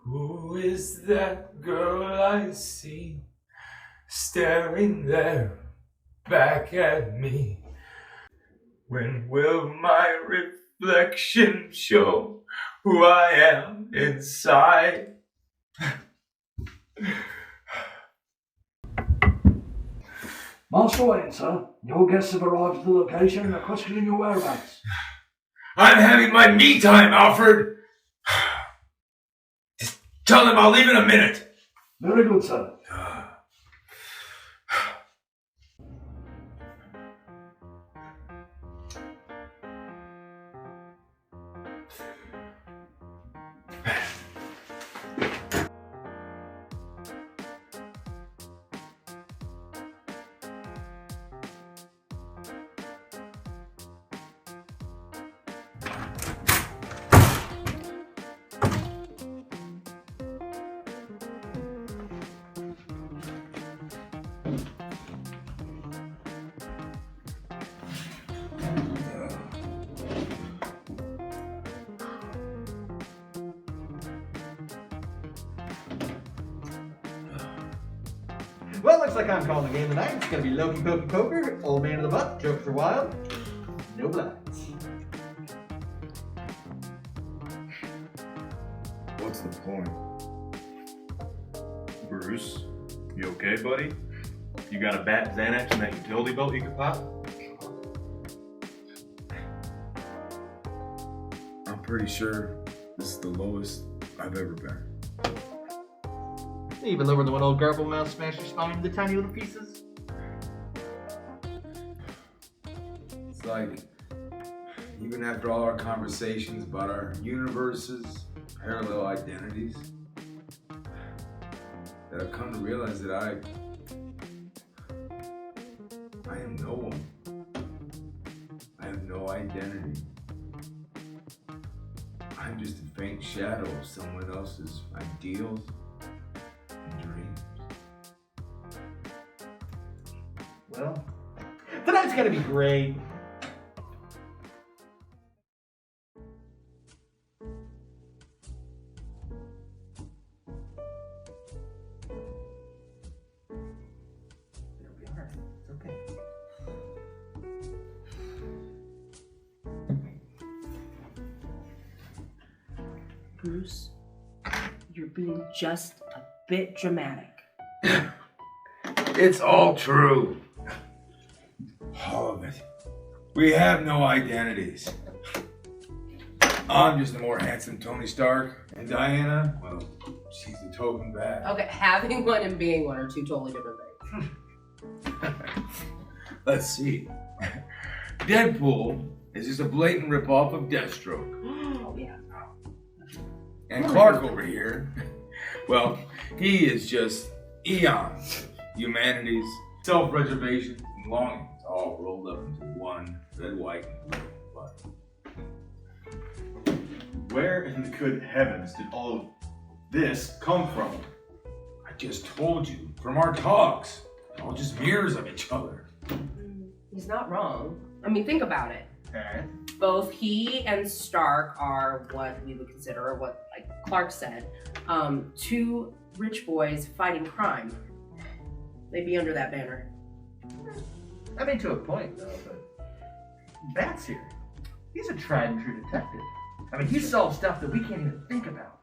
Who is that girl I see staring there back at me? When will my reflection show who I am inside? Master Wayne, sir. Your guests have arrived at the location and are questioning your whereabouts. I'm having my me time, Alfred! Just tell them I'll leave in a minute. Very good, sir. Well, looks like I'm calling the game tonight. It's gonna be Loki Pokey Poker, Old Man of the Butt, Jokes are Wild, no blinds. What's the point? Bruce, you okay, buddy? You got a bat Xanax in that utility belt you could pop? I'm pretty sure this is the lowest I've ever been. Even lower than when old Garble Mouse smashed your spine into tiny little pieces. It's like, even after all our conversations about our universes, parallel identities, that I've come to realize that I am no one. I have no identity. I'm just a faint shadow of someone else's ideals and dreams. Well, tonight's gonna be great. It'll be alright. It's okay. Bruce, you're being just a bit dramatic. It's all true. All of it. We have no identities. I'm just the more handsome Tony Stark, and Diana, well, she's the token bad. Okay, having one and being one are two totally different things. Let's see. Deadpool is just a blatant ripoff of Deathstroke. Oh, yeah. And Clark over here, well, he is just eons of humanity's self-preservation and longings all rolled up into one red, white, and blue button. Where in the good heavens did all of this come from? I just told you, from our talks, all just mirrors of each other. He's not wrong. I mean, think about it. Alright. Both he and Stark are what we would consider, or what like Clark said, two rich boys fighting crime. They'd be under that banner. I mean, to a point, though, but Bat's here. He's a tried and true detective. I mean, he solves stuff that we can't even think about.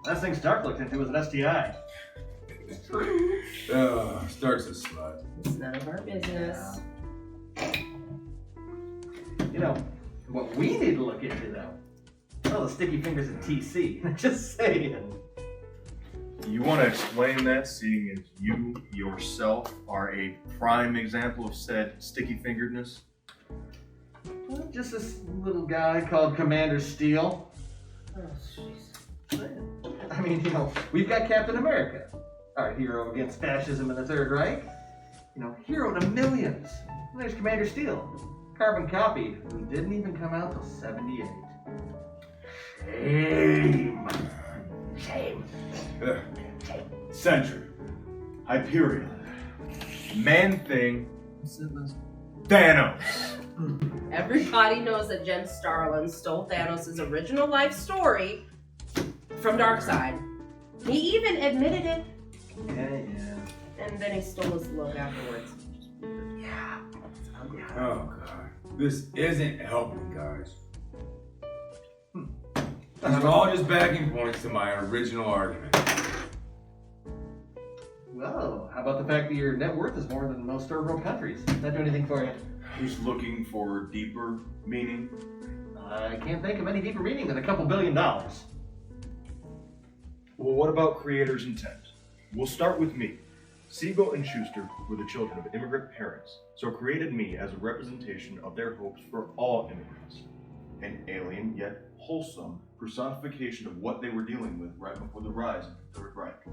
Last thing Stark looked into was an STI. Stark's a slut. It's none of our business. You know, what we need to look into, though, well, the sticky fingers of TC. Just saying. You want to explain that, seeing as you yourself are a prime example of said sticky-fingeredness? Well, just this little guy called Commander Steele. Oh, jeez. I mean, you know, we've got Captain America, our hero against fascism in the Third Reich. You know, hero to millions. And there's Commander Steele, carbon copy, who didn't even come out till 78. Shame. Shame. Sentry, Hyperion. Man-Thing. Thanos. Everybody knows that Jen Starlin stole Thanos' original life story from Darkseid. He even admitted it, Yeah. and then he stole his look afterwards. Yeah. Oh god, this isn't helping, guys. These are all just backing points to my original argument. Well, how about the fact that your net worth is more than most third world countries? Does that do anything for you? Who's looking for deeper meaning? I can't think of any deeper meaning than a couple $2 billion. Well, what about creator's intent? We'll start with me. Siegel and Schuster were the children of immigrant parents, so created me as a representation of their hopes for all immigrants. An alien yet wholesome personification of what they were dealing with right before the rise of the Third Reich.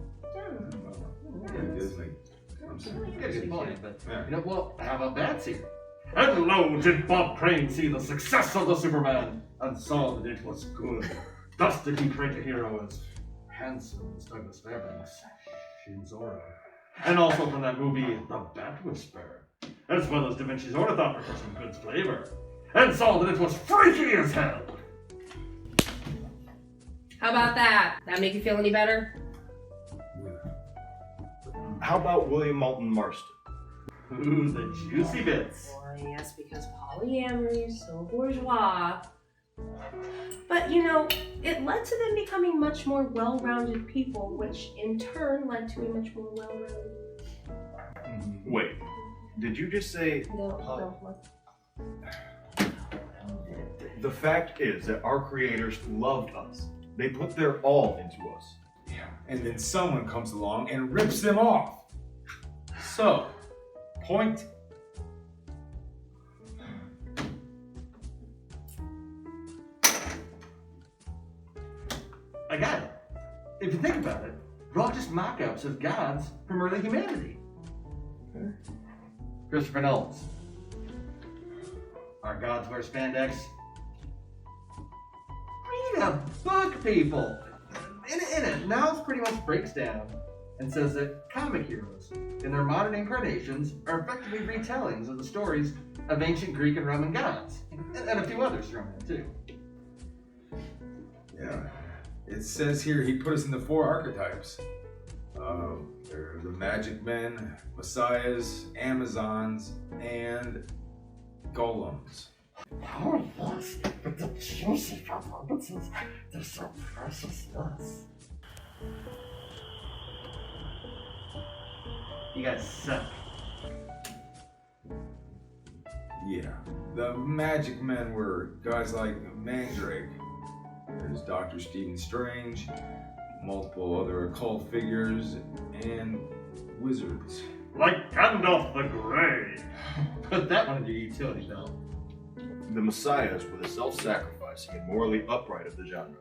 It does make sense. You got a good point, but Yeah. well, how about Batsy? And lo, did Bob Crane see the success of the Superman and saw that it was good. Thus did he create a hero as handsome as Douglas Fairbanks, Shinzora. And also from that movie, The Bat Whisperer, as well as Da Vinci's Ornithopter for some good flavor, and saw that it was freaky as hell. How about that? That make you feel any better? How about William Moulton Marston? Ooh, the juicy bits. Boy, yes, because polyamory is so bourgeois. But you know, it led to them becoming much more well-rounded people, which in turn led to a much more well-rounded. Wait, did you just say... No. The fact is that our creators loved us. They put their all into us. Yeah. And then someone comes along and rips them off. So, point. I got it. If you think about it, we're all just mock-ups of gods from early humanity. Christopher Nolan's. Our gods wear spandex. Read a book, people! In it, Niles pretty much breaks down and says that comic heroes, in their modern incarnations, are effectively retellings of the stories of ancient Greek and Roman gods. And a few others thrown in, too. Yeah. It says here he put us into 4 archetypes. They're the magic men, messiahs, amazons, and golems. Oh, yes, but the juicy performances, they're so precious to us. You guys suck. Yeah. The magic men were guys like Mandrake. There's Dr. Stephen Strange, multiple other occult figures, and wizards. Like Gandalf the Grey. Put that one in your utility belt. The messiahs were the self-sacrificing and morally upright of the genre,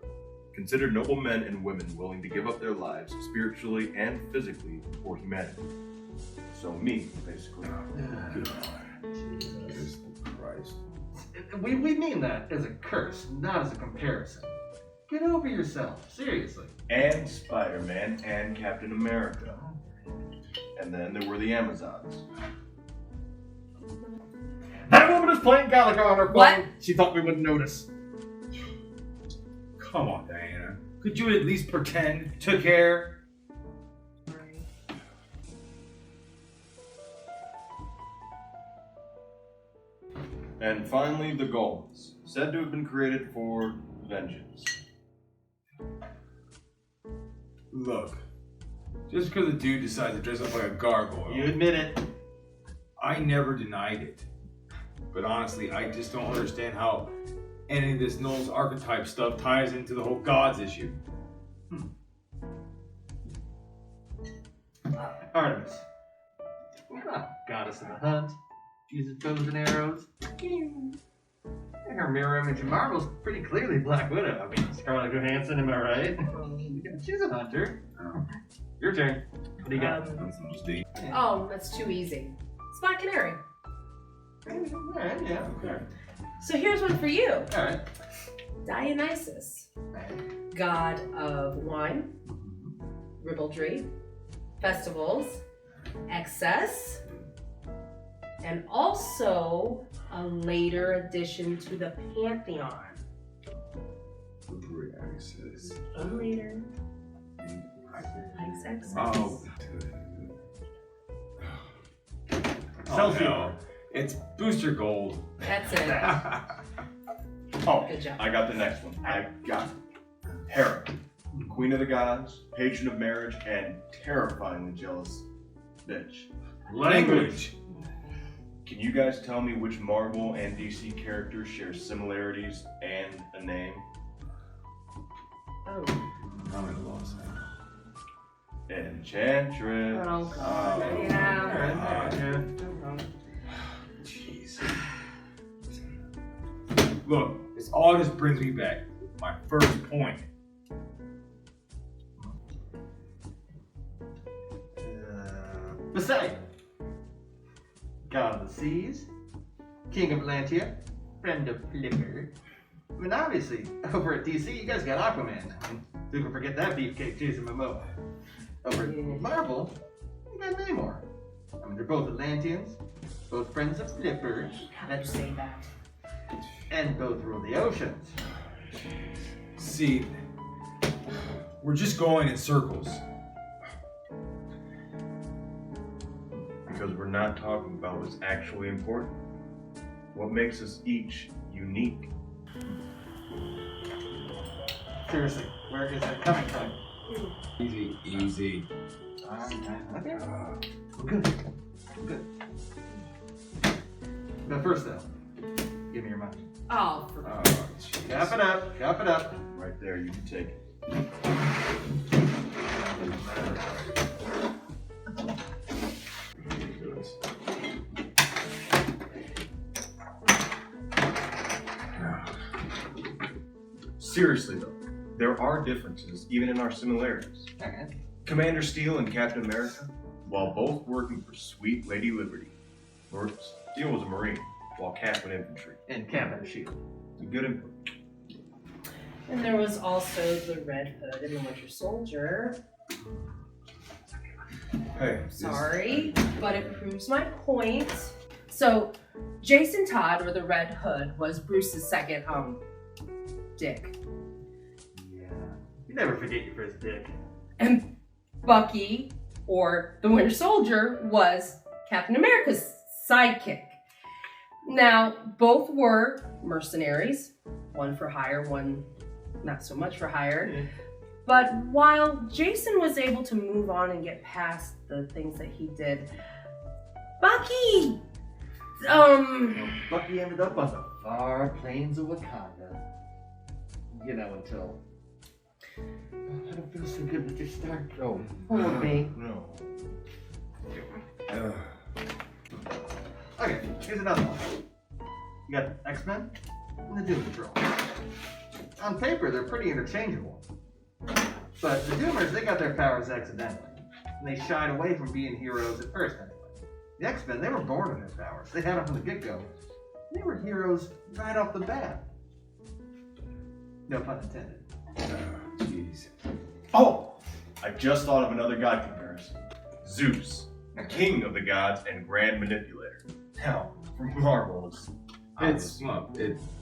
considered noble men and women willing to give up their lives spiritually and physically for humanity. So me, basically. Good Jesus Christ. We mean that as a curse, not as a comparison. Get over yourself, seriously. And Spider-Man and Captain America. And then there were the Amazons. That woman is playing Galaga on her phone. What? She thought we wouldn't notice. Come on, Diana. Could you at least pretend to care? And finally, the golems, said to have been created for vengeance. Look, just because a dude decides to dress up like a gargoyle, You admit it. I never denied it. But honestly, I just don't understand how any of this Knowles archetype stuff ties into the whole gods issue. Artemis. Goddess of the hunt. Uses bows and arrows. And her mirror image in Marvel's pretty clearly Black Widow. I mean, Scarlett Johansson, am I right? She's a hunter. Your turn. What do you got? Oh, that's too easy. Spot Canary. Alright, yeah. Okay. So here's one for you. Alright. Dionysus, god of wine, ribaldry, festivals, Excess, and also a later addition to the Pantheon. Access. One later. Likes excess. Oh. Celsius. No. It's Booster Gold. That's it. Oh, Good job. I got the next one. I got Hera, Queen of the Gods, patron of marriage, and terrifyingly jealous bitch. Language. Can you guys tell me which Marvel and DC characters share similarities and a name? Oh. I'm at a loss. Enchantress. Oh, God. Oh. Yeah. Jeez. Look, this all just brings me back to my first point. Poseidon, god of the seas, king of Atlantia, friend of Flipper. I mean, obviously, over at DC, you guys got Aquaman. I mean, who can forget that beefcake Jason Momoa? Over at Marvel, you got Namor. I mean, they're both Atlanteans, both friends of Flipper, How'd you say that? and both rule the oceans. See, we're just going in circles. Because we're not talking about what's actually important. What makes us each unique. Seriously, where is that coming from? Easy, easy. Okay. We're good. We're good. But first, though, give me your money. Oh, for Oh, jeez. Chop it up. Chop it up. Right there, you can take it. Seriously though, there are differences even in our similarities. Okay. Commander Steele and Captain America, while both working for Sweet Lady Liberty, Steele was a Marine, while Cap went infantry. And Cap and a shield. Good input. And there was also the Red Hood and the Winter Soldier. Hey, Sorry, but it proves my point. So, Jason Todd, or the Red Hood, was Bruce's second, dick. Yeah. You never forget your first dick. And Bucky, or the Winter Soldier, was Captain America's sidekick. Now, both were mercenaries, one for hire, one not so much for hire. Yeah. But while Jason was able to move on and get past the things that he did, Bucky, Bucky ended up on the far plains of Wakanda. You know, until... Oh, I don't feel so good with your start. Oh, hold me. No. Okay, here's another one. You got X-Men and the Doom Patrol. On paper, they're pretty interchangeable. But the Doomers, they got their powers accidentally. And they shied away from being heroes at first anyway. The X-Men, they were born with their powers. They had them from the get-go. They were heroes right off the bat. No pun intended. Jeez. Oh! I just thought of another god comparison. Zeus, king of the gods and grand manipulator. Now, for Marvel, It's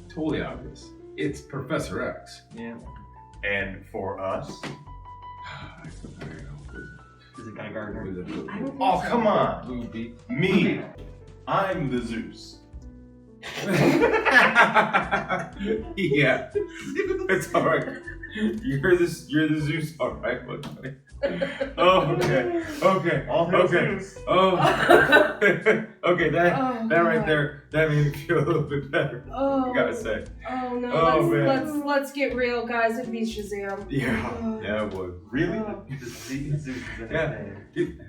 totally obvious. It's Professor X. Yeah. and for us. Is it Guy Gardner? I don't think Oh, so. come on! Blue beak. Me! I'm the Zeus. Yeah, it's all right. You're the Zeus, all right, buddy. Oh, okay, okay, All hail okay. Zeus. Oh, okay. That Oh, right God. there, that made me feel a little bit better. Oh, I gotta say. Oh no, Oh, man. let's get real, guys. It'd be Shazam. Yeah, yeah, it would. Really? Oh. Zeus is in his Yeah. name.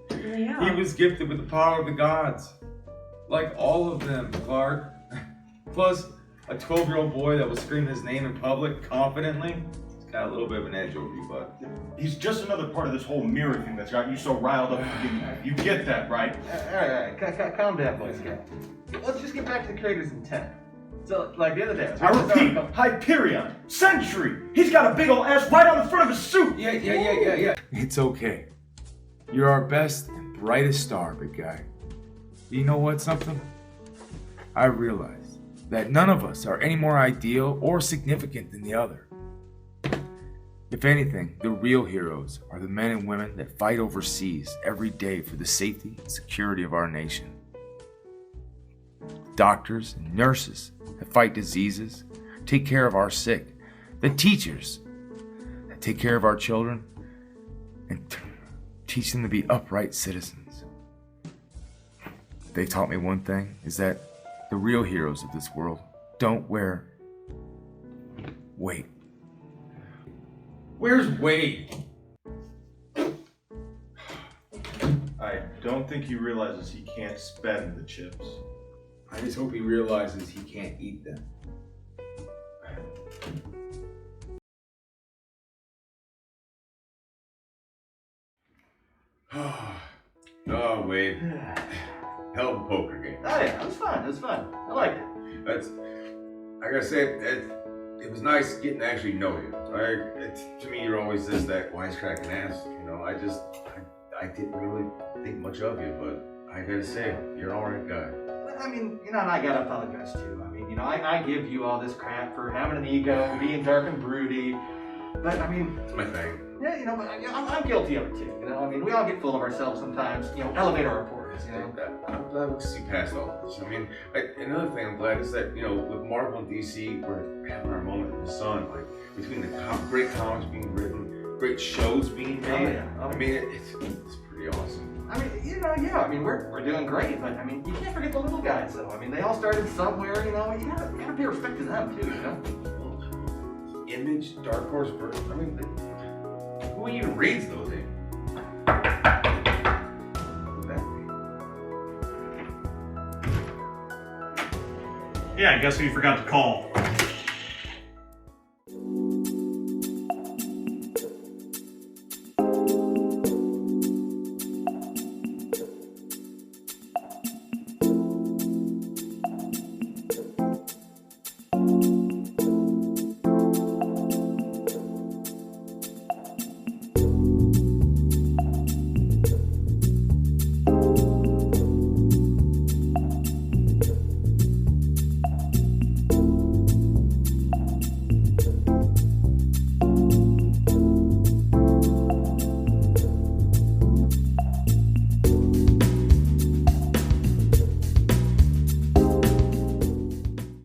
Yeah. He was gifted with the power of the gods, like all of them, Clark. Plus, a 12-year-old boy that was screaming his name in public confidently. It's got a little bit of an edge over you, bud. He's just another part of this whole mirror thing that's got you so riled up. You get that, right? Alright, calm down, boys. Let's just get back to the creator's intent. So, like the other day, I repeat, Hyperion, Sentry. He's got a big old ass right on the front of his suit. Yeah. It's okay. You're our best and brightest star, big guy. You know what, something? I realize that none of us are any more ideal or significant than the other. If anything, the real heroes are the men and women that fight overseas every day for the safety and security of our nation. Doctors and nurses that fight diseases, take care of our sick. The teachers that take care of our children and teach them to be upright citizens. They taught me one thing, is that the real heroes of this world don't wear... Wait. Where's Wade? I don't think he realizes he can't spend the chips. I just hope he realizes he can't eat them. Oh, Wade. Hell of a poker game. Oh yeah, it was fun. It was fun. I liked it. I gotta say, it was nice getting to actually know you. To me, you're always just that wisecracking ass. You know, I didn't really think much of you, but I gotta say, you're an alright guy. I mean, and I gotta apologize too. I mean, I give you all this crap for having an ego, being dark and broody, but I mean, It's my thing. yeah, but I'm guilty of it too. I mean, we all get full of ourselves sometimes. Elevate our importance. I'm glad we see past all this. I mean, another thing I'm glad is that, with Marvel and DC, we're having our moment in the sun. Like, between the great comics being written, great shows being made. I mean, it's pretty awesome. I mean, yeah. I mean, we're doing great, but I mean, you can't forget the little guys, though. I mean, they all started somewhere. You gotta pay respect to them too. Image, Dark Horse, I mean, who even reads those things? Yeah, I guess who you forgot to call?